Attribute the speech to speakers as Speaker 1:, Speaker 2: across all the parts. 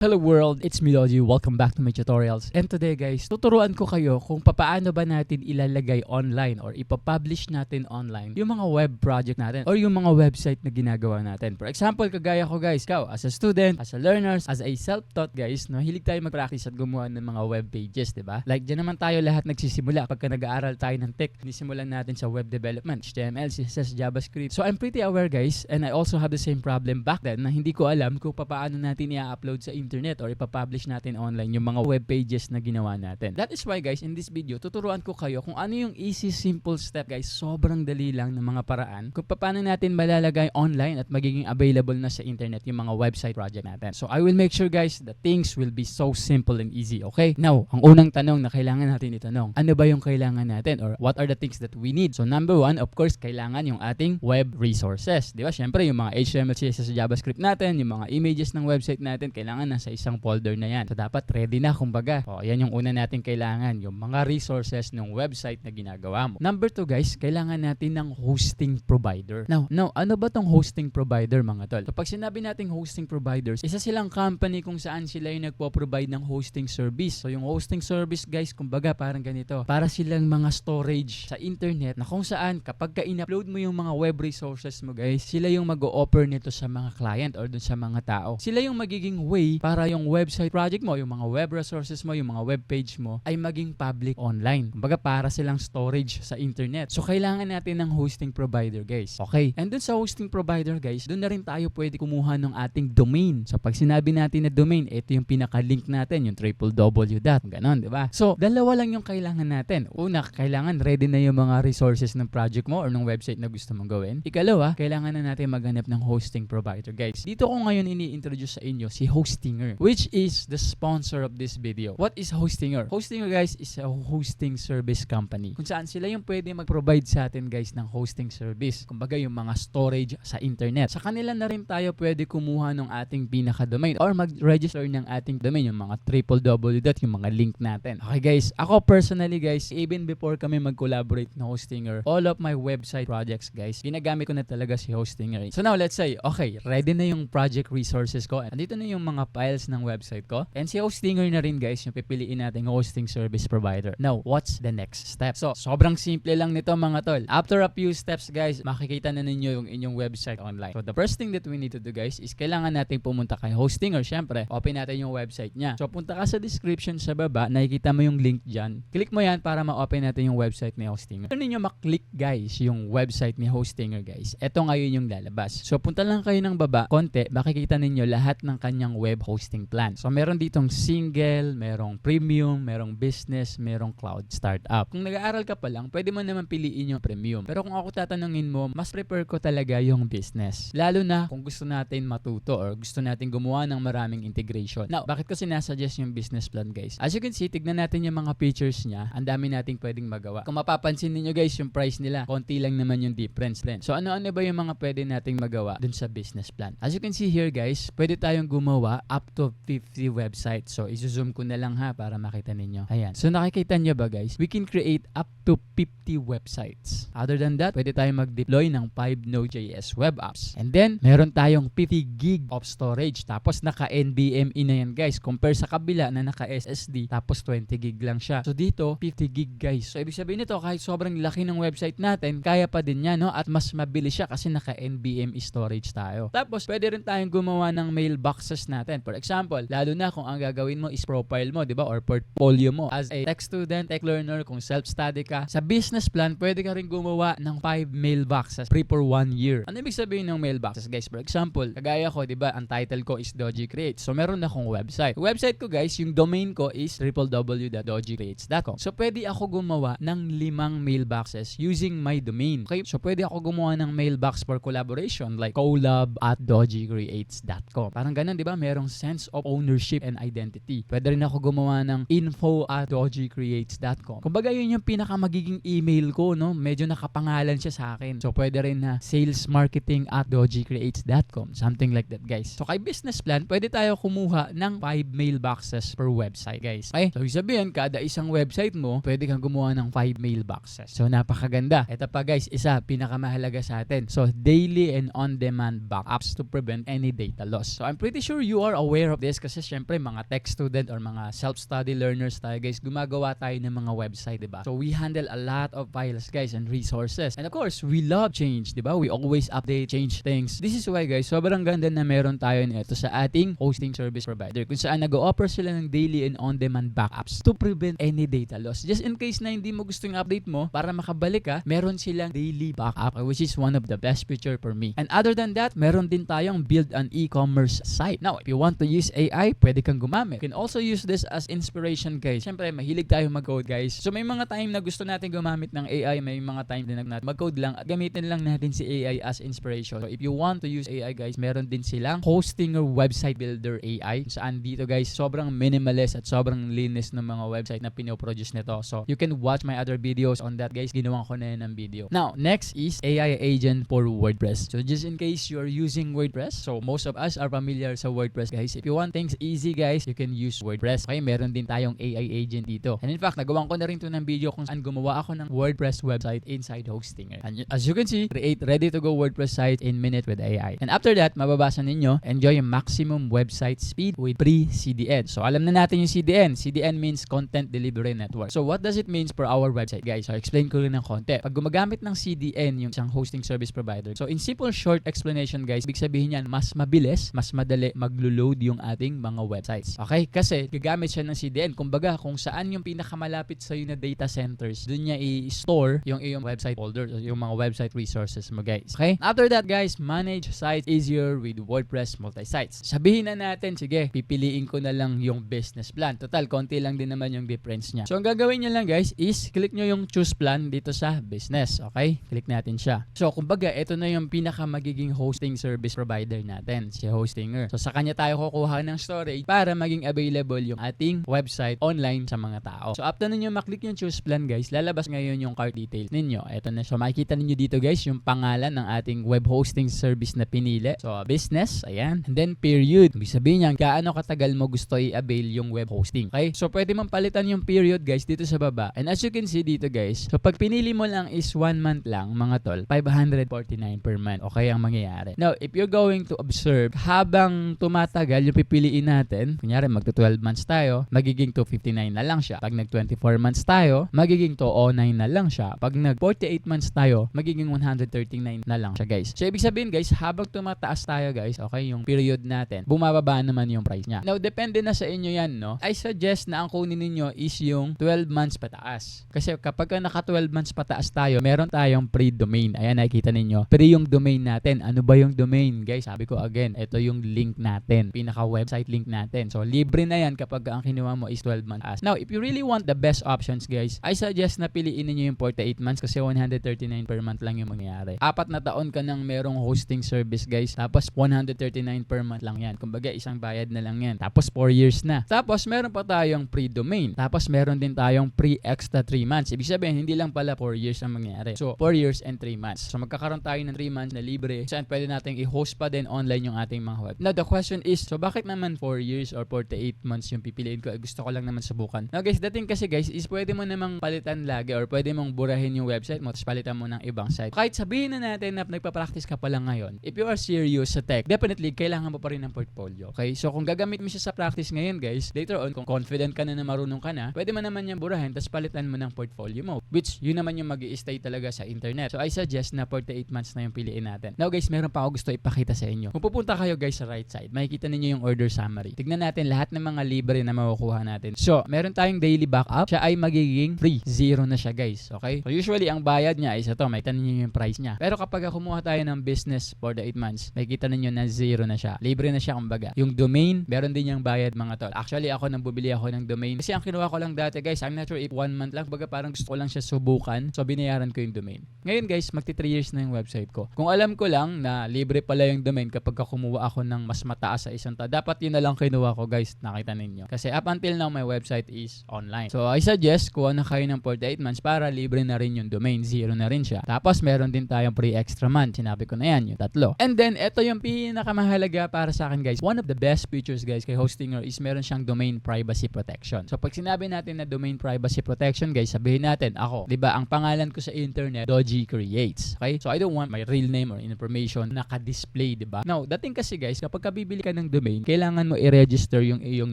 Speaker 1: Hello world, it's me Logi. Welcome back to my tutorials. And today guys, tuturuan ko kayo kung paano ba natin ilalagay online or ipapublish natin online yung mga web project natin or yung mga website na ginagawa natin. For example, kagaya ko guys, ikaw as a student, as a learner, as a self-taught guys, no, hilig tayo mag-practice at gumawa ng mga web pages, diba? Like dyan naman tayo lahat nagsisimula pagka nag-aaral tayo ng tech. Nisimulan natin sa web development, HTML, CSS, JavaScript. So I'm pretty aware guys, and I also have the same problem back then na hindi ko alam kung paano natin i-upload sa internet or ipapublish natin online yung mga web pages na ginawa natin. That is why guys, in this video, tuturuan ko kayo kung ano yung easy, simple step guys. Sobrang dali lang ng mga paraan kung paano natin malalagay online at magiging available na sa internet yung mga website project natin. So I will make sure guys that things will be so simple and easy, okay? Now, ang unang tanong na kailangan natin itanong, ano ba yung kailangan natin or what are the things that we need? So number one, of course, kailangan yung ating web resources. Di ba? Siyempre, yung mga HTML, CSS, JavaScript natin, yung mga images ng website natin, kailangan nasa isang folder na yan. So dapat ready na kumbaga. O, yan yung una natin kailangan, yung mga resources ng website na ginagawa mo. Number two guys, kailangan natin ng hosting provider. Now, ano ba tong hosting provider mga tol? So pag sinabi nating hosting providers, isa silang company kung saan sila yung nagpo-provide ng hosting service. So yung hosting service guys, kumbaga parang ganito. Para silang mga storage sa internet na kung saan kapag ka-in-upload mo yung mga web resources mo guys, sila yung mag-o-offer nito sa mga client or dun sa mga tao. Sila yung magiging way para yung website project mo, yung mga web resources mo, yung mga web page mo ay maging public online. Kumbaga para silang storage sa internet. So kailangan natin ng hosting provider guys. Okay. And dun sa hosting provider guys, dun na rin tayo pwede kumuha ng ating domain. So pag sinabi natin na domain, ito yung pinaka-link natin, yung www. Ganon, di ba? So dalawa lang yung kailangan natin. Una, kailangan ready na yung mga resources ng project mo or ng website na gusto mong gawin. Ikalawa, kailangan na natin maghanap ng hosting provider guys. Dito ko ngayon ini-introduce sa inyo si Hostinger, which is the sponsor of this video. What is Hostinger? Hostinger guys is a hosting service company kung saan sila yung pwede mag-provide sa atin guys ng hosting service. Kumbaga yung mga storage sa internet. Sa kanila na rin tayo pwede kumuha ng ating pinaka-domain or mag-register ng ating domain, yung mga www. Yung mga link natin. Okay guys, ako personally guys, even before kami mag-collaborate na Hostinger, all of my website projects guys, ginagamit ko na talaga si Hostinger. So now let's say, okay, ready na yung project resources ko. Andito na yung mga files ng website ko. And si Hostinger na rin guys, yung pipiliin nating hosting service provider. Now, what's the next step? So, sobrang simple lang nito mga tol. After a few steps guys, makikita na ninyo yung inyong website online. So, the first thing that we need to do guys is kailangan natin pumunta kay Hostinger. Syempre, open natin yung website niya. So, punta ka sa description sa baba, nakikita mo yung link dyan. Click mo yan para ma-open natin yung website ni Hostinger. Kung ninyo maklik guys yung website ni Hostinger guys, eto ngayon yung lalabas. So, punta lang kayo ng baba, konti, makikita ninyo lahat ng kanyang web hosting plan. So, meron ditong single, merong premium, merong business, merong cloud startup. Kung nag-aaral ka pa lang, pwede mo naman piliin yung premium. Pero kung ako tatanungin mo, mas prefer ko talaga yung business. Lalo na kung gusto natin matuto or gusto natin gumawa ng maraming integration. Now, bakit ko sinasuggest yung business plan guys? As you can see, tignan natin yung mga features niya. Ang dami nating pwedeng magawa. Kung mapapansin niyo guys, yung price nila, konti lang naman yung difference din. So, ano-ano ba yung mga pwede nating magawa dun sa business plan? As you can see here guys, pwede tayong gumawa up to 50 websites. So, iso-zoom ko na lang ha para makita ninyo. Ayan. So, nakikita nyo ba guys? We can create up to 50 websites. Other than that, pwede tayong mag-deploy ng 5 Node.js web apps. And then, meron tayong 50 gig of storage. Tapos, naka-NVMe na yan guys. Compare sa kabila na naka-SSD. Tapos, 20 gig lang siya. So, dito, 50 gig guys. So, ibig sabihin nito, kahit sobrang laki ng website natin, kaya pa din yan, no? At mas mabilis siya kasi naka-NVMe storage tayo. Tapos, pwede rin tayong gumawa ng mailboxes natin. For example, lalo na kung ang gagawin mo is profile mo, di ba? Or portfolio mo. As a tech student, tech learner, kung self-study ka, sa business plan, pwede ka rin gumawa ng 5 mailboxes free for 1 year. Ano ibig sabihin ng mailboxes, guys? For example, kagaya ko, di ba? Ang title ko is Doji Creates. So, meron akong website. Website ko, guys, yung domain ko is www.dojicreates.com. So, pwede ako gumawa ng 5 mailboxes using my domain. Okay? So, pwede ako gumawa ng mailbox for collaboration like collab@dojicreates.com. Parang ganun, di ba? Merong sense of ownership and identity. Pwede rin ako gumawa ng info@dojicreates.com. Kumbaga yun yung pinaka magiging email ko, no? Medyo nakapangalan siya sa akin. So pwede rin na salesmarketing@dojicreates.com. Something like that, guys. So kay business plan, pwede tayo kumuha ng 5 mailboxes per website, guys. Okay? So sabihin, kada isang website mo, pwede kang gumawa ng 5 mailboxes. So napakaganda. Ito pa, guys, isa pinakamahalaga sa atin. So daily and on-demand backups to prevent any data loss. So I'm pretty sure you are aware aware of this kasi syempre mga tech student or mga self-study learners tayo guys, gumagawa tayo ng mga website, diba? So we handle a lot of files guys and resources. And of course, we love change, diba? We always update, change things. This is why guys, sobrang ganda na meron tayo nito sa ating hosting service provider kung saan nag-o-offer sila ng daily and on-demand backups to prevent any data loss. Just in case na hindi mo gusto yung update mo, para makabalik ka, meron silang daily backup, which is one of the best feature for me. And other than that, meron din tayong build an e-commerce site. Now, if you want to use AI, pwede kang gumamit. You can also use this as inspiration guys. Siyempre, mahilig tayo mag-code guys. So may mga time na gusto natin gumamit ng AI, may mga time din na mag-code lang at gamitin lang natin si AI as inspiration. So if you want to use AI guys, meron din silang hosting or website builder AI. Saan dito guys, sobrang minimalist at sobrang linis ng mga website na pinoproduce nito. So you can watch my other videos on that guys. Ginawa ko na yun ng video. Now, next is AI agent for WordPress. So just in case you're using WordPress, so most of us are familiar sa WordPress guys. If you want things easy guys, you can use WordPress. Okay, meron din tayong AI agent dito. And in fact, nagawa ko na rin to ng video kung saan gumawa ako ng WordPress website inside Hostinger. And as you can see, create ready to go WordPress site in minute with AI. And after that, mababasa ninyo, enjoy yung maximum website speed with pre-CDN. So alam na natin yung CDN. CDN means Content Delivery Network. So what does it mean for our website guys? So explain ko rin ng konti. Pag gumagamit ng CDN yung isang hosting service provider, so in simple short explanation guys, big sabihin yan, mas mabilis, mas madali maglo-load yung ating mga websites. Okay? Kasi gagamit siya ng CDN. Kumbaga, kung saan yung pinakamalapit sa na data centers, dun niya i-store yung iyong website folder, yung mga website resources mo guys. Okay? After that guys, manage sites easier with WordPress multi-sites. Sabihin na natin, sige, pipiliin ko na lang yung business plan. Total, konti lang din naman yung difference niya. So, ang gagawin niyo lang guys is click nyo yung choose plan dito sa business. Okay? Click natin siya. So, kumbaga, ito na yung pinaka magiging hosting service provider natin, si Hostinger. So, sa kanya tayo kukuha ng storage para maging available yung ating website online sa mga tao. So, after ninyo maklik yung choose plan guys, lalabas ngayon yung cart details ninyo. Ito na. So, makikita ninyo dito guys yung pangalan ng ating web hosting service na pinili. So, business, ayan. And then, period. Ibig sabihin niya, gaano katagal mo gusto i-avail yung web hosting. Okay? So, pwede mong palitan yung period guys dito sa baba. And as you can see dito guys, so pag pinili mo lang is 1 month lang mga tol, 549 per month. Okay ang mangyayari. Now, if you're going to observe, habang tumatagal yung pipiliin natin, kunyari magto 12 months tayo, magiging 259 na lang siya. Pag nag 24 months tayo, magiging 209 na lang siya. Pag nag 48 months tayo, magiging 139 na lang siya guys. So, ibig sabihin guys, habang tumataas tayo guys, okay, yung period natin, bumababa naman yung price niya. Now, depende na sa inyo yan, no? I suggest na ang kunin ninyo is yung 12 months pataas. Kasi kapag naka 12 months pataas tayo, meron tayong pre-domain. Ayan, nakikita ninyo. Pre yung domain natin. Ano ba yung domain? Guys, sabi ko again, ito yung link natin. Pinaka-website link natin. So, libre na yan kapag ang kinuha mo is 12 months. Now, if you really want the best options, guys, I suggest na piliin niyo yung 48 months kasi 139 per month lang yung mangyayari. 4 na taon ka nang merong hosting service, guys. Tapos, 139 per month lang yan. Kumbaga, isang bayad na lang yan. Tapos, 4 years na. Tapos, meron pa tayong pre-domain. Tapos, meron din tayong pre-extra 3 months. Ibig sabihin, hindi lang pala 4 years ang mangyayari. So, 4 years and 3 months. So, magkakaroon tayo ng 3 months na libre. Saan pwede natin i-host pa din online yung ating mga web. Now, the question is, so bakit naman 4 years or 48 months yung pipiliin ko? Gusto ko lang naman subukan. Now, guys, dating kasi guys, is pwede mo namang palitan lagi or pwede mong burahin yung website mo tapos palitan mo ng ibang site. Kahit sabihin na natin na nagpa-practice ka pa lang ngayon, if you are serious sa tech, definitely, kailangan mo pa rin ng portfolio. Okay? So, kung gagamit mo siya sa practice ngayon, guys, later on, kung confident ka na marunong ka na, pwede mo naman yung burahin tapos palitan mo ng portfolio mo. Which, yun naman yung mag-i-stay talaga sa internet. So, I suggest na 48 months na yung piliin natin. Now, guys, meron pa ako gusto ipakita sa inyo. Kung pupunta kayo, guys, sa right side, makikita ninyo yung order summary. Tignan natin lahat ng mga libre na makukuha natin. So, meron tayong daily backup. Siya ay magiging free. Zero na siya, guys. Okay? So, usually, ang bayad niya is ito. Makikita ninyo yung price niya. Pero kapag kumuha tayo ng business for the 8 months, makikita ninyo na zero na siya. Libre na siya, kumbaga. Yung domain, meron din yung bayad, mga tol. Actually, ako nang bubili ako ng domain. Kasi ang kinuha ko lang dati, guys, I'm not sure if 1 month lang. Kumbaga, parang gusto ko lang siya subukan. So, binayaran ko yung domain. Ngayon, guys, magti 3 years na yung website ko. Kung alam ko lang na libre pala yung domain kapag kumuha ako ng mas mataas sa isang dapat yun na lang kinuha ko, guys. Nakita ninyo. Kasi up until now, my website is online. So, I suggest kuha na kayo ng 48 months para libre na rin yung domain. Zero na rin siya. Tapos, meron din tayong pre-extra month. Sinabi ko na yan, yung 3. And then, ito yung pinakamahalaga para sa akin, guys. One of the best features, guys, kay Hostinger is meron siyang domain privacy protection. So, pag sinabi natin na domain privacy protection, guys, sabihin natin, ako, di ba, ang pangalan ko sa internet, Doji Creates. Okay? So, I don't want my real name or information naka-display, di ba? Now, dating kasi, guys, kapag bibili ka ng domain, kailangan mo i-register yung iyong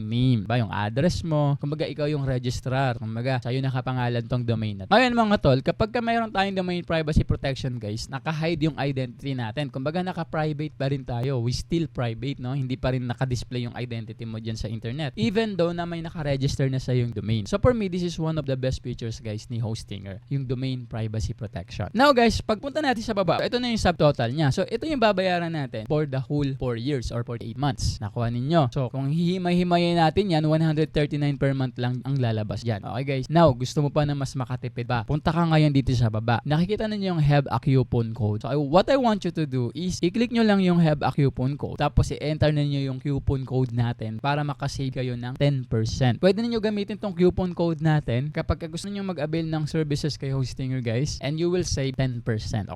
Speaker 1: name, ba yung address mo. Kumbaga ikaw yung registrar. Kumbaga sa'yo nakapangalan tong domain natin. Ngayon mga tol, kapag mayroon tayong domain privacy protection guys, naka-hide yung identity natin. Kumbaga naka-private pa rin tayo. We still private, no? Hindi pa rin naka-display yung identity mo dyan sa internet. Even though na may naka-register na sa yung domain. So for me, this is one of the best features guys ni Hostinger, yung domain privacy protection. Now guys, pagpunta natin sa baba, ito na yung subtotal niya. So ito yung babayaran natin for the whole 4 years or 48 months. Nakuha ninyo. So kung hihimay-himayin natin yan, 139 per month lang ang lalabas dyan. Okay guys, now gusto mo pa na mas makatipid ba? Punta ka ngayon dito sa baba. Nakikita ninyo yung have a coupon code. So what I want you to do is i-click nyo lang yung have a coupon code. Tapos i-enter ninyo yung coupon code natin para makasave kayo ng 10%. Pwede ninyo gamitin tong coupon code natin kapag gusto niyo mag-avail ng services kay Hostinger guys, and you will save 10%.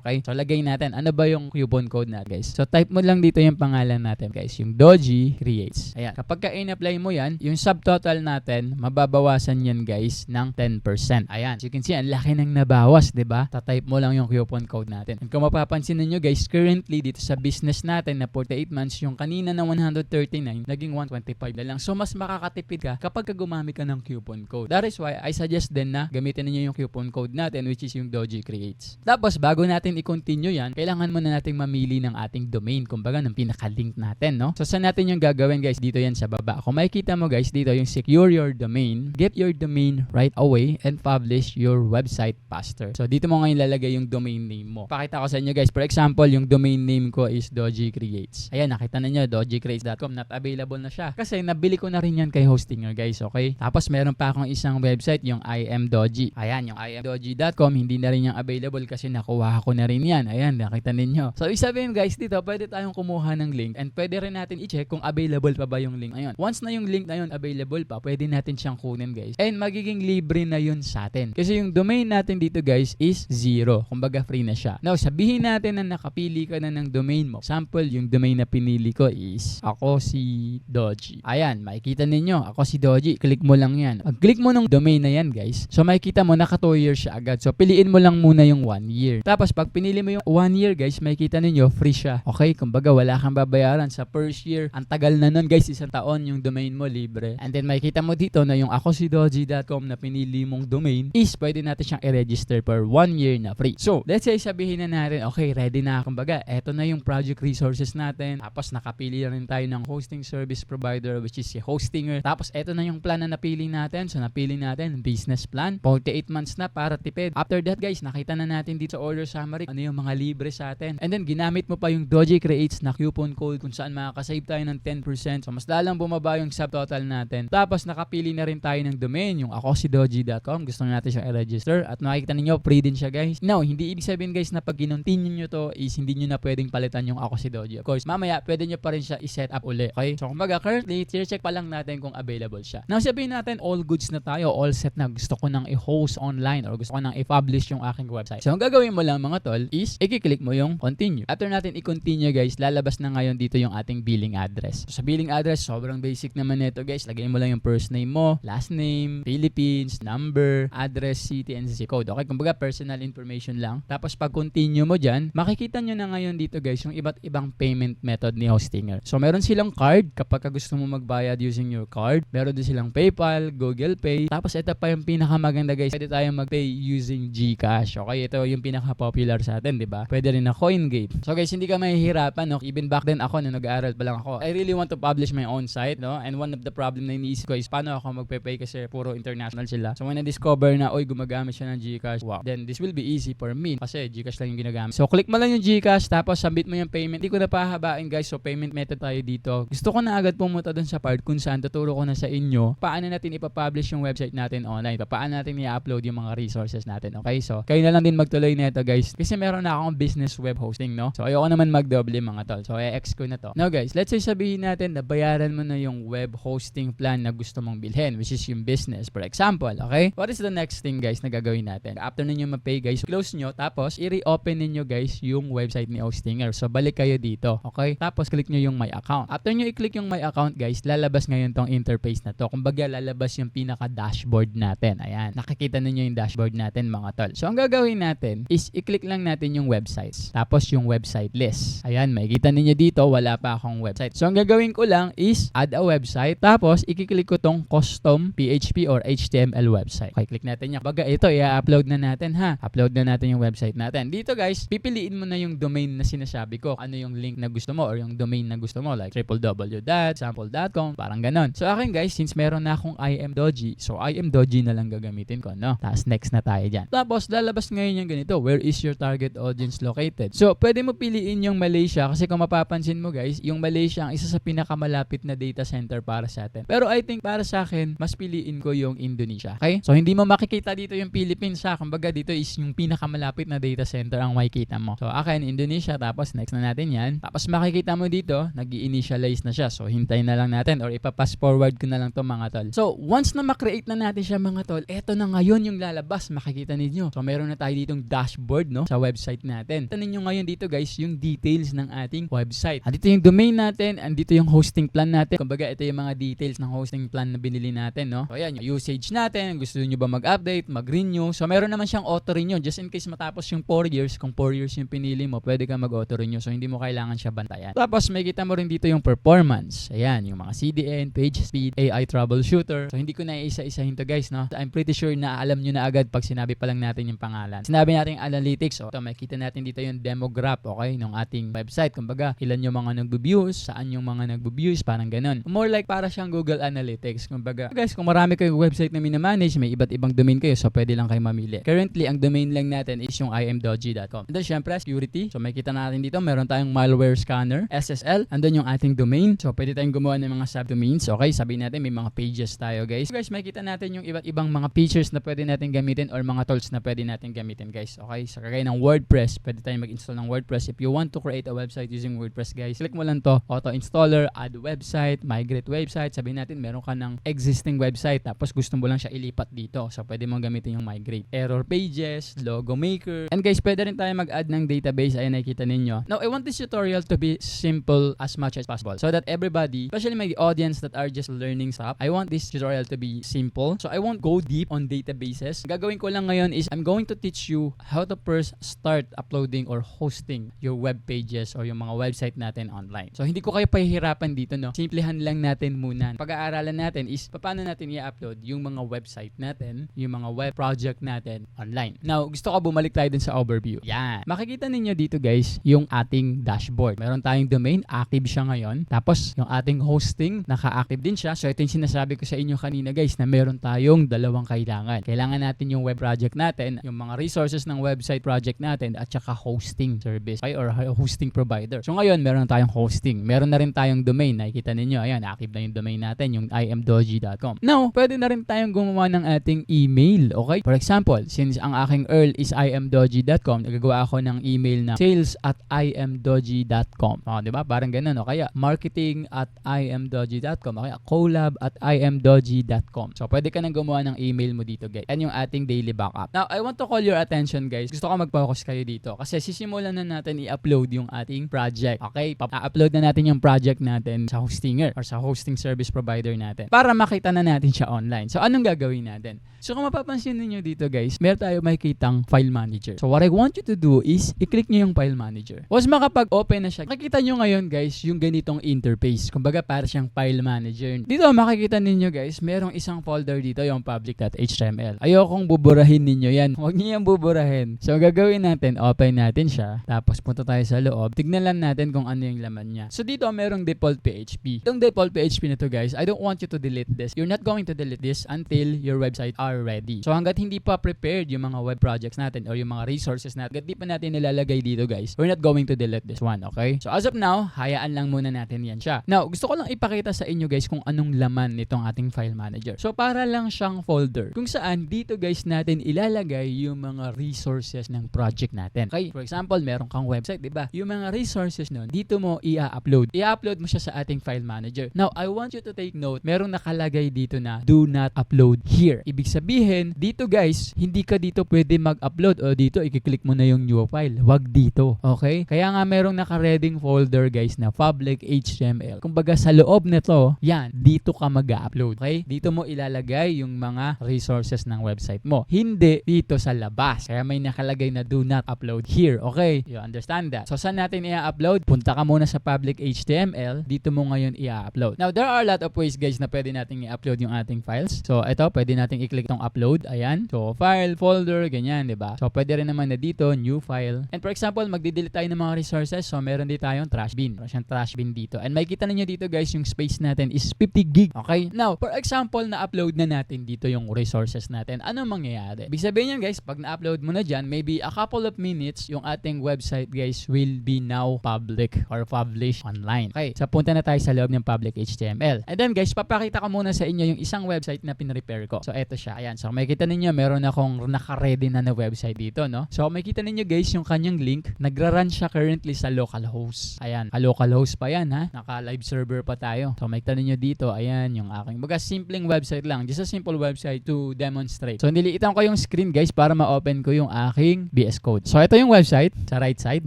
Speaker 1: Okay? So lagay natin, ano ba yung coupon code natin guys? So type mo lang dito yung pangalan natin guys, yung Doji Creates. Ayan. Kapag in-apply mo yan, yung subtotal natin, mababawasan yan guys ng 10%. Ayan. So you can see, ang laki nang nabawas, diba? Tatype mo lang yung coupon code natin. And kung mapapansin ninyo guys, currently dito sa business natin na 48 months, yung kanina na 139, naging 125 na lang. So mas makakatipid ka kapag gumamit ka ng coupon code. That is why I suggest din na gamitin niyo yung coupon code natin, which is yung Doji Creates. Tapos bago natin i-continue yan, kailangan muna nating mamili ng ating domain, kumbaga ng pinaka-link natin, no? So saan natin yung gagawin guys? Dito yan sa baba. Kung makikita mo guys dito yung secure your domain, get your domain right away and publish your website faster. So dito mo ngayon lalagay yung domain name mo. Pakita ko sa inyo guys. For example, yung domain name ko is Doji Creates. Ayan, nakita na nyo, dojicreates.com, not available na siya. Kasi nabili ko na rin yan kay Hostinger guys, okay? Tapos meron pa akong isang website, yung I am Doji. Ayan, yung imdoji.com, hindi na rin yung available kasi nakuha ko na rin yan. Ayan, nakita ninyo. So isabihin guys, dito pwede tayong kumuha ng link and pwede rin natin i-check kung available pa ba yung link. Ayun. Once na yung link na yun available pa, pwede natin siyang kunin guys. And magiging libre na yun sa atin. Kasi yung domain natin dito guys is 0. Kumbaga free na siya. Now, sabihin natin na nakapili ka na ng domain mo. Sample, yung domain na pinili ko is ako si Doji. Ayan, makikita ninyo, ako si Doji. Click mo lang yan. Pag-click mo ng domain na yan guys, so makikita mo naka 2 years siya agad. So piliin mo lang muna yung 1 year. Tapos pag pinili mo yung 1 year guys, makikita ninyo free siya. Okay, kumbaga wala kang babayaran sa first year. Ang tagal na nun guys, 1 taon yung domain mo libre. And then makikita mo dito na yung akosidoji.com na pinili mong domain is pwede natin siyang i-register for 1 year na free. So let's say sabihin na natin, okay, ready na. Kumbaga, eto na yung project resources natin. Tapos nakapili na rin tayo ng hosting service provider which is si Hostinger. Tapos eto na yung plan na napili natin. So napili natin business plan. 48 months na para tipid. After that guys, nakita na natin dito sa order summary ano yung mga libre sa atin. And then ginamit mo pa yung Doji Creates na coupon code kung saan makakasave tayo ng 10%. So mas lalang bumaba yung subtotal natin. Tapos nakapili na rin tayo ng domain, yung akosidoji.com. Gusto natin siya i-register at makikita ninyo free din siya guys. Now, hindi ibig sabihin guys na pag kinontinue nyo to is hindi nyo na pwedeng palitan yung Akosidoji. Of course, mamaya pwede nyo pa rin siya i-set up uli. Okay? So kumbaga currently, check pa lang natin kung available siya. Now sabihin natin all goods na tayo, all set na. Gusto ko nang i-host online or gusto ko nang i-publish yung aking website. So ang gagawin mo lang mga tol is i-click mo yung continue. After natin i-continue guys, lalabas na ngayon dito yung ating billing address. So sa billing address, sobrang basic naman nito guys. Lagay mo lang yung first name mo, last name, Philippines, number, address, city, and zip code. Okay, kumbaga personal information lang. Tapos pag continue mo dyan, makikita nyo na ngayon dito guys yung iba't ibang payment method ni Hostinger. So meron silang card kapag gusto mo magbayad using your card. Meron din silang PayPal, Google Pay. Tapos ito pa yung pinakamaganda guys. Pwede tayong mag-pay using GCash. Okay, ito yung pinaka-popular sa atin, di ba? Pwede rin na CoinGate. So guys, hindi ka mahihirapan, no? Even back then ako, nung nag-aaral pa lang ako, I really want to publish my own site, no? And one of the problem na iniisip ko is paano ako magpe-pay kasi puro international sila. So when na-discover na, oy, gumagamit siya ng GCash, wow, then this will be easy for me kasi GCash lang yung ginagamit. So click mo lang yung GCash, tapos submit mo yung payment. Hindi ko na pahabain guys, so payment method tayo dito. Gusto ko na agad pumunta dun sa part kung saan tuturo ko na sa inyo paano natin ipapublish yung website natin online, paano natin i-upload yung mga resources natin. Okay, so kayo na lang din magtuloy nito guys kasi meron na akong business web hosting, no? So ayoko naman magdoble mga tol, so i-ex ko na to. Now guys, let's say sabihin natin na bayaran mo na yung web hosting plan na gusto mong bilhin, which is yung business, for example. Okay, what is the next thing guys na gagawin natin? After ninyo ma-pay guys, close nyo, tapos i-reopen ninyo guys yung website ni Hostinger. So balik kayo dito, okay? Tapos click nyo yung my account. After nyo i-click yung my account guys, lalabas ngayon tong interface na to. Kumbaga lalabas yung pinaka-dashboard natin. Ayan, nakikita ninyo yung dashboard natin mga tol. So ang gagawin natin is i-click lang natin yung websites. Tapos yung website list. Ayan, makikita ninyo dito, wala pa akong website. So ang gagawin ko lang is add a website, tapos ikiklik ko tong custom PHP or HTML website. Okay, click natin yan. Baga ito, i-upload na natin ha. Upload na natin yung website natin. Dito guys, pipiliin mo na yung domain na sinasabi ko. Ano yung link na gusto mo or yung domain na gusto mo, like www.sample.com, parang ganon. So akin guys, since meron na akong IMDoji, so IMDoji na lang gagamitin ko, no? Tapos next na tayo dyan. Tapos lalabas ngayon yung ganito, where is your target audience located? So pwede mo piliin yung Malaysia kasi kung mapapansin mo guys, yung Malaysia ang isa sa pinakamalapit na data center para sa atin. Pero I think para sa akin, mas piliin ko yung Indonesia. Okay? So hindi mo makikita dito yung Philippines ha. Kumbaga dito is yung pinakamalapit na data center ang makikita mo. So akin Indonesia, tapos next na natin yan. Tapos makikita mo dito, nag-i-initialize na siya. So hintayin na lang natin or ipa-pass forward ko na lang to mga tol. So once na makreate na natin siya mga tol, eto na ngayon yung lalabas, makikita ninyo. So meron na tayo ditong dashboard, no, sa website natin. Ito ninyo ngayon dito guys, yung details ng ating website. Andito yung domain natin, andito yung hosting plan natin. Kumbaga ito yung mga details ng hosting plan na binili natin, no. So ayan, yung usage natin, gusto niyo ba mag-update, mag-renew. So meron naman siyang auto-renew just in case matapos yung 4 years, kung 4 years yung pinili mo, pwede ka mag-auto-renew. So hindi mo kailangan siya bantayan. Tapos may kita mo rin dito yung performance. Ayan, yung mga CDN, page speed, AI troubleshooter. So hindi ko na isa-isahin to guys, no. So, I'm pretty sure na alam nyo na agad pag sinabi pa lang natin yung pangalan. Sinabi natin yung analytics. So ito, makikita natin dito yung demo graph, okay, ng ating website. Kumbaga, ilan yung mga nagbo-views, saan yung mga nagbo-views, parang ganun. More like para siyang Google Analytics. Kumbaga, guys, kung marami kayong website na minamanage, may iba't ibang domain kayo, so pwede lang kayo mamili. Currently, ang domain lang natin is yung imdoji.com. And then, syempre, security. So, makikita natin dito, meron tayong malware scanner, SSL. Andun yung ating domain. So, pwede tayong gumawa ng mga subdomains. Okay, sabihin natin, may mga pages tayo, guys. So, guys, makikita natin yung iba't ibang mga features na pwede natin gamitin or mga tools na pwede natin gamitin, guys. Okay, so kagaya ng WordPress, pwede tayong mag-install ng WordPress. If you want to create a website using WordPress, guys, click mo lang to, auto installer, add website, migrate website. Sabihin natin meron ka ng existing website tapos gusto mo lang siya ilipat dito. So pwede mong gamitin yung migrate. Error pages, logo maker. And guys, pwede rin tayo mag-add ng database. Ayan, nakikita ninyo. Now, I want this tutorial to be simple as much as possible so that everybody, especially my audience that are just learning SAP, I want this tutorial to be simple. So I won't go deep on databases. Gagawin ko lang ngayon is I'm going to teach you how to first start uploading or hosting your web pages or yung mga website natin online. So hindi ko kayo pahihirapan dito, no. Simplihan lang natin muna. Pag-aaralan natin is paano natin i-upload yung mga website natin, yung mga web project natin online. Now, gusto ko bumalik tayo dun sa overview. Yan. Makikita ninyo dito guys, yung ating dashboard. Meron tayong domain, active siya ngayon. Tapos yung ating hosting, naka-active din siya. So ito yung sinasabi ko sa inyo kanina guys na meron tayong dalawang kailangan. Kailangan natin yung web project natin, yung mga resources ng website project natin at saka hosting service, okay, or hosting provider. So ngayon, meron tayong hosting. Meron na rin tayong domain. Nakikita ninyo, ayan, active na yung domain natin, yung imdoji.com. Now, pwede na rin tayong gumawa ng ating email, okay? For example, since ang aking URL is imdoji.com, nagagawa ako ng email na sales@imdoji.com. Oh, di ba? Parang ganun, o kaya marketing@imdoji.com, okay? collab@imdoji.com. So, pwede ka nang gumawa ng email mo dito, guys. Yan yung ating daily backup. Now, I want to call your attention, guys. Gusto ko mag-focus kayo dito kasi sisimulan na natin i-upload yung ating project. Okay? Pa-upload na natin yung project natin sa hostinger or sa hosting service provider natin para makita na natin siya online. So, anong gagawin natin? So, kung mapapansin niyo dito, guys, meron tayo makikitang file manager. So, what I want you to do is i-click niyo yung file manager. Once makapag-open na siya, makikita niyo ngayon, guys, yung ganitong interface. Kumbaga, para siyang file manager. Dito, makikita ninyo, guys, merong isang folder dito, yung public.html. Ayokong buburahin ninyo yan. Huwag niyo yan buburahin. So, gagawin natin, open natin siya. Tapos, punta tayo sa loob. Tignan lang natin kung ano yung laman niya. So, dito, merong default PHP. Itong default PHP na to, guys, I don't want you to delete this. You're not going to delete this until your website are ready. So, hanggat hindi pa prepared yung mga web projects natin or yung mga resources natin, hanggat di pa natin nilalagay dito, guys, we're not going to delete this one, okay? So, as of now, hayaan lang muna natin yan siya. Now, gusto ko lang ipakita sa inyo, guys, kung anong laman nitong ating file manager. So, para lang siyang folder kung saan dito, guys, natin ilalagay yung mga resources ng project natin. Okay? For example, meron kang website, di ba? Yung mga resources nun, dito mo i-upload. I-upload mo siya sa ating file manager. Now, I want you to take note, merong nakalagay dito na do not upload here. Ibig sabihin, dito guys, hindi ka dito pwede mag-upload o dito, i-click mo na yung new file. Wag dito. Okay? Kaya nga merong naka-reading folder guys na public HTML. Kumbaga sa loob nito, yan, dito ka mag-upload. Okay? Dito mo ilalagay yung mga resources ng website mo. Hindi dito sa labas. Kaya may nakalagay na do not upload here. Okay? You understand that? So, saan natin i-upload? Punta ka muna sa public HTML .html, dito mo ngayon i-upload. Now, there are a lot of ways guys na pwede nating i-upload yung ating files. So, ito, pwede nating i-click tong upload. Ayan. So, file, folder, ganyan, diba? So, pwede rin naman na dito, new file. And for example, magdi-delete tayo ng mga resources. So, meron din tayong trash bin. Meron siyang trash bin dito. And makikita ninyo dito guys, yung space natin is 50 gig. Okay? Now, for example, na-upload na natin dito yung resources natin. Anong mangyayari? Ibig sabihin yan guys, pag na-upload mo na dyan, maybe a couple of minutes, yung ating website guys will be now public or published online. Okay? So, punta na tayo sa loob ng public HTML. And then guys, papakita ko muna sa inyo yung isang website na pinrepare ko. So, eto siya. Ayan. So, makikita ninyo, meron akong naka-ready na website dito, no? So, makikita ninyo guys, yung kanyang link, nagra-run siya currently sa localhost. Ayan. Localhost pa yan, ha? Naka-live server pa tayo. So, makikita ninyo dito, ayan, yung aking baga simpleng website lang. Just a simple website to demonstrate. So, niliitan ko yung screen guys para ma-open ko yung aking VS Code. So, ito yung website. Sa right side,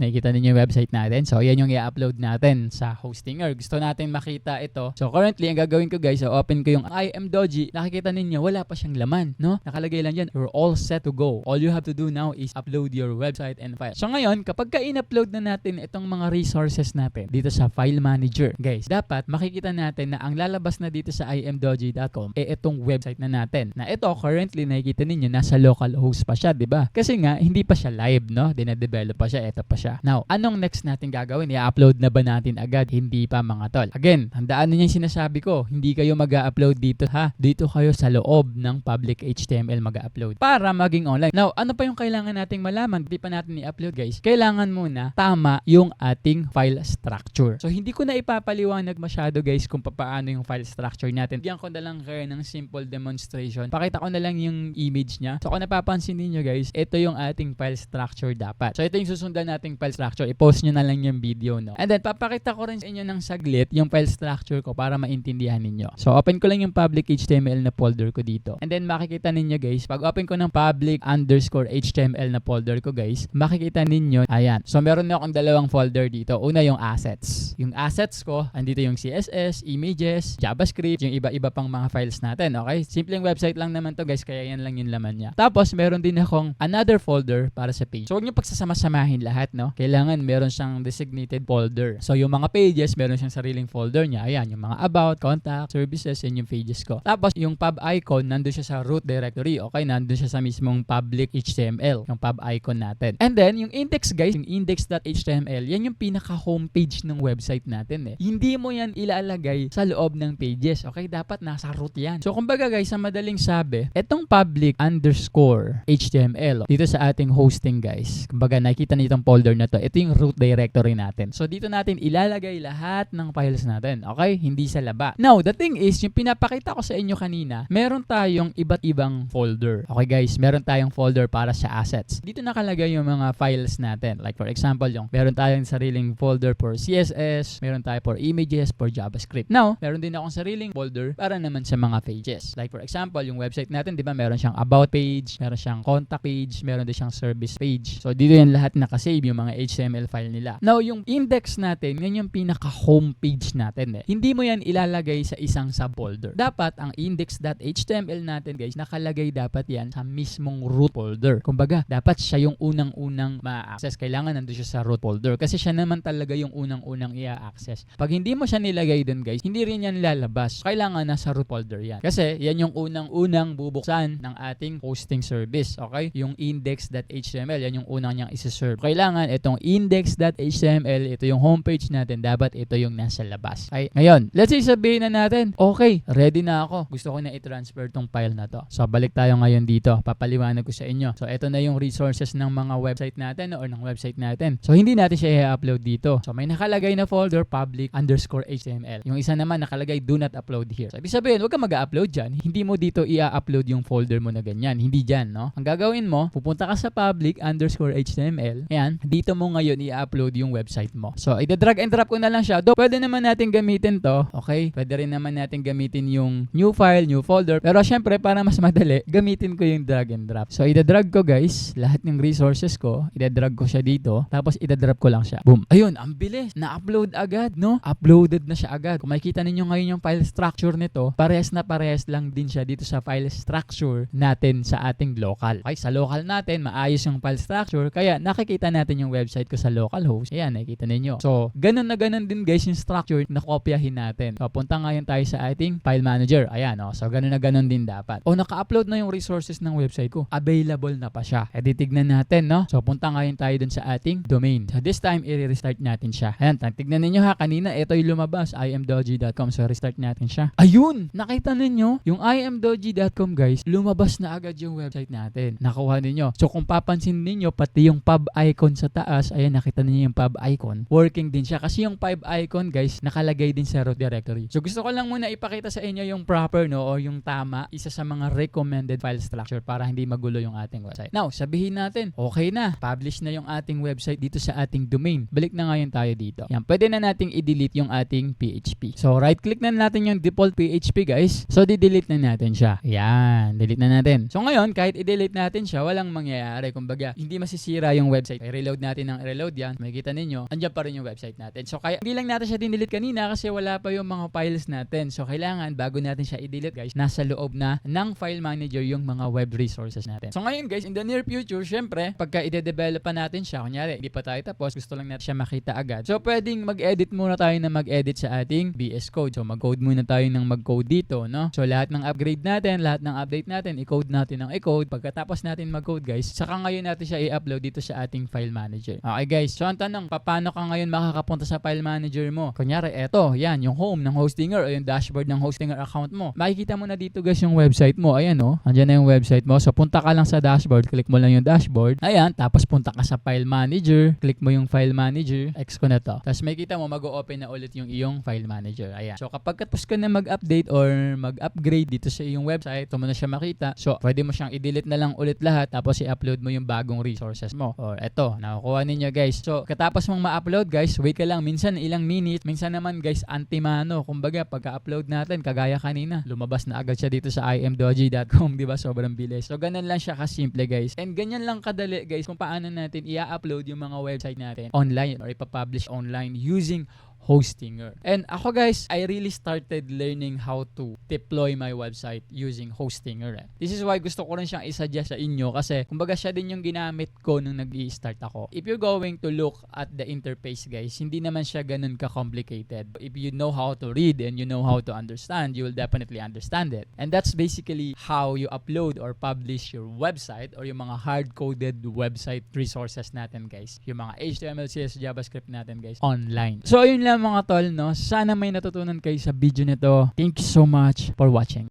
Speaker 1: nakikita ninyo yung website natin. So, ayan yung i-upload natin sa Hostinger. Gusto natin makita ito. So, currently, ang gagawin ko guys, so open ko yung IMDoji. Nakikita ninyo, wala pa siyang laman, no? Nakalagay lang dyan, you're all set to go. All you have to do now is upload your website and file. So ngayon, kapag ka-in-upload na natin itong mga resources natin dito sa File Manager, guys, dapat makikita natin na ang lalabas na dito sa imdoji.com itong website na natin. Na ito, currently, nakikita ninyo, nasa localhost pa siya, di ba? Kasi nga, hindi pa siya live, no? Dina-develop pa siya, ito pa siya. Now, anong next natin gagawin? I-upload na ba natin agad? Hindi pa mga tol. Again, handaan ninyo yung sinasabi ko, hindi kayo mag-upload dito, ha? Dito kayo sa loob ng public HTML mag-upload para maging online. Now, ano pa yung kailangan nating malaman? Hindi pa natin i-upload guys. Kailangan muna tama yung ating file structure. So, hindi ko na ipapaliwanag masyado guys kung paano yung file structure natin. Bigyan ko na lang kayo ng simple demonstration. Pakita ko na lang yung image niya. So, kung napapansin niyo guys, ito yung ating file structure dapat. So, ito yung susundan nating file structure. I-post nyo na lang yung video, no? And then, papakita ko rin sa inyo ng saglit yung file structure ko para maintindihan ninyo. So, open ko lang yung public HTML na folder ko dito. And then, makikita ninyo guys, pag open ko ng public_HTML na folder ko guys, makikita ninyo, ayan. So, meron na akong dalawang folder dito. Una yung assets. Yung assets ko, andito yung CSS, images, JavaScript, yung iba-iba pang mga files natin, okay? Simpleng website lang naman to guys, kaya yan lang yung laman niya. Tapos, meron din akong another folder para sa page. So, huwag nyo pagsasama-samahin lahat, no? Kailangan meron siyang designated folder. So, yung mga pages, meron siyang sariling folder niya. Ayan, yung mga about, contact, services, yan yung pages ko. Tapos, yung pub icon, nandun siya sa root directory, okay? Nandun siya sa mismong public HTML, yung pub icon natin. And then, yung index guys, yung index.html, yan yung pinaka-homepage ng website natin eh. Hindi mo yan ilalagay sa loob ng pages, okay? Dapat nasa root yan. So, kumbaga guys, sa madaling sabi, etong public_HTML, dito sa ating hosting guys, kumbaga nakikita niyo itong folder na to, ito yung root directory natin. So, dito natin ilalagay lahat ng files natin, okay? Hindi sa laba. Now, the thing is, yung pinapakita ko sa inyo kanina, meron tayong iba't ibang folder. Okay guys, meron tayong folder para sa assets. Dito nakalagay yung mga files natin. Like for example, yung meron tayong sariling folder for CSS, meron tayo for images, for JavaScript. Now, meron din akong sariling folder para naman sa mga pages. Like for example, yung website natin, di ba, meron siyang about page, meron siyang contact page, meron din siyang service page. So, dito yan lahat nakasave yung mga HTML file nila. Now, yung index natin, yan yung pinaka-homepage natin eh. Hindi mo yan ilalagay sa isang subfolder. Dapat, ang index.html natin guys, nakalagay dapat yan sa mismong root folder. Kumbaga, dapat siya yung unang-unang ma-access. Kailangan nandun siya sa root folder kasi siya naman talaga yung unang-unang i-access. Pag hindi mo siya nilagay dun guys, hindi rin yan lalabas. Kailangan nasa root folder yan. Kasi yan yung unang-unang bubuksan ng ating hosting service. Okay? Yung index.html, yan yung unang niyang isa-serve. Kailangan itong index.html, ito yung homepage natin, dapat ito yung nasa labas. Okay? Ngayon, let's say sabihin na natin, okay, ready na ako. Gusto ko na i-transfer tong file na to. So, balik tayo ngayon dito. Papaliwanag ko sa inyo. So, ito na yung resources ng mga website natin or ng website natin. So, hindi natin siya i-upload dito. So, may nakalagay na folder public_HTML. Yung isa naman nakalagay do not upload here. So, ibig sabihin, huwag ka mag-upload dyan. Hindi mo dito i-upload yung folder mo na ganyan. Hindi dyan, no? Ang gagawin mo, pupunta ka sa public_HTML. Ayan, dito mo ngayon i-upload yung website mo. So, ida-drag and drop ko na lang siya. Do, pwede naman natin gamitin to. Okay? Pwede rin naman natin gamitin yung new file, new folder. Pero syempre, para mas madali, gamitin ko yung drag and drop. So, ida-drag ko guys, lahat ng resources ko, ida-drag ko siya dito, tapos ida-drop ko lang siya. Boom. Ayun, ang bilis. Na-upload agad, no? Uploaded na siya agad. Kung makikita ninyo ngayon yung file structure nito, parehas na parehas lang din siya dito sa file structure natin sa ating local. Okay, sa local natin, maayos yung file structure, kaya nakikita natin yung website ko sa localhost. Ayan, nakikita ninyo. So, ganun na ganun din guys yung structure na kopyahin natin. So, punta ngayon tayo sa ating file manager. Ayan, so ganun na ganun din dapat. O, naka-upload na yung resources ng website ko. Available na pa siya. E, titignan natin, no? So, punta ngayon tayo dun sa ating domain. So, this time, i-restart natin siya. Ayan, tignan ninyo ha. Kanina, ito yung lumabas, imdoggy.com. So, restart natin siya. Ayun! Nakita ninyo, yung imdoggy.com guys, lumabas na agad yung website natin. Nakuha ninyo. So, kung papansin ninyo, pati yung pub icon sa taas, ayan, nakita ninyo yung pub icon. Working din siya. Kasi yung pub icon guys, nakalagay din sa root directory. So, gusto ko lang muna ipakita sa inyo yung proper, no, o yung tama, isa sa mga recommended file structure para hindi magulo yung ating website. Now, sabihin natin, okay na. Publish na yung ating website dito sa ating domain. Balik na ngayon tayo dito. Yan, pwede na nating i-delete yung ating PHP. So, right-click na natin yung default PHP guys. So, di-delete na natin siya. Yan, delete na natin. So, ngayon, kahit i-delete natin siya, walang mangyayari. Kumbaga, hindi masisira yung website. I-reload natin ng reload yan. Makikita ninyo, andyan pa rin yung website natin. So, kaya hindi lang natin siya din-delete kanina kasi wala pa yung mga files natin. So, kailangan, bago natin siya i-delete guys, nasa loob na ng file manager yung mga web resources natin. So, ngayon guys, in the near future, syempre, pagka i-develop pa natin siya, kunyari, hindi pa tayo tapos, gusto lang natin siya makita agad. So, pwedeng mag-edit muna tayo na mag-edit sa ating VS Code. So, mag-code muna tayo ng mag-code dito, no? So, lahat ng upgrade natin, lahat ng update natin, i-code natin ng i-code. Pagkatapos natin mag-code guys, saka ngayon natin siya i-upload dito sa ating file manager. Okay guys, so ang tanong, paano ka ngayon makakapunta sa file manager mo? Kunyari, eto, yan, yung home ng Hostinger o yung dashboard ng Hostinger account mo. Makikita mo na dito guys yung website mo. Ayan, oh, andyan na yung website mo. So, punta ka lang sa dashboard, click mo lang yung dashboard. Ayan, tapos punta ka sa file manager, click mo yung file manager, X ko na to. Tapos makikita mo, mag-o-open na ulit yung iyong file manager. Ayan. So, kapag tapos ka na mag-update or mag-upgrade dito sa iyong website, ito mo na siya makita. So, pwede mo siyang i-delete na lang ulit lahat, tapos i-upload mo yung bagong resources mo. Or eto, nakukuha ninyo guys. So, katapos mong ma-upload guys, wait ka lang, minsan ilang minutes, minsan naman guys, antimano. Kumbaga, pagka-upload natin, kagaya kanina, lumabas na agad siya dito sa imdoggy.com, di ba? Sobrang bilis. So, ganun lang siya kasimple guys. And ganyan lang kadali guys kung paano natin i-upload yung mga website natin online or ipapublish online using Hostinger. And ako guys, I really started learning how to deploy my website using Hostinger. This is why gusto ko rin siyang isuggest sa inyo kasi kumbaga siya din yung ginamit ko nung nag-i-start ako. If you're going to look at the interface guys, hindi naman siya ganun ka-complicated. If you know how to read and you know how to understand, you will definitely understand it. And that's basically how you upload or publish your website or yung mga hard-coded website resources natin guys. Yung mga HTML, CSS, JavaScript natin guys online. So ayun lang mga tol, no? Sana may natutunan kayo sa video nito. Thank you so much for watching.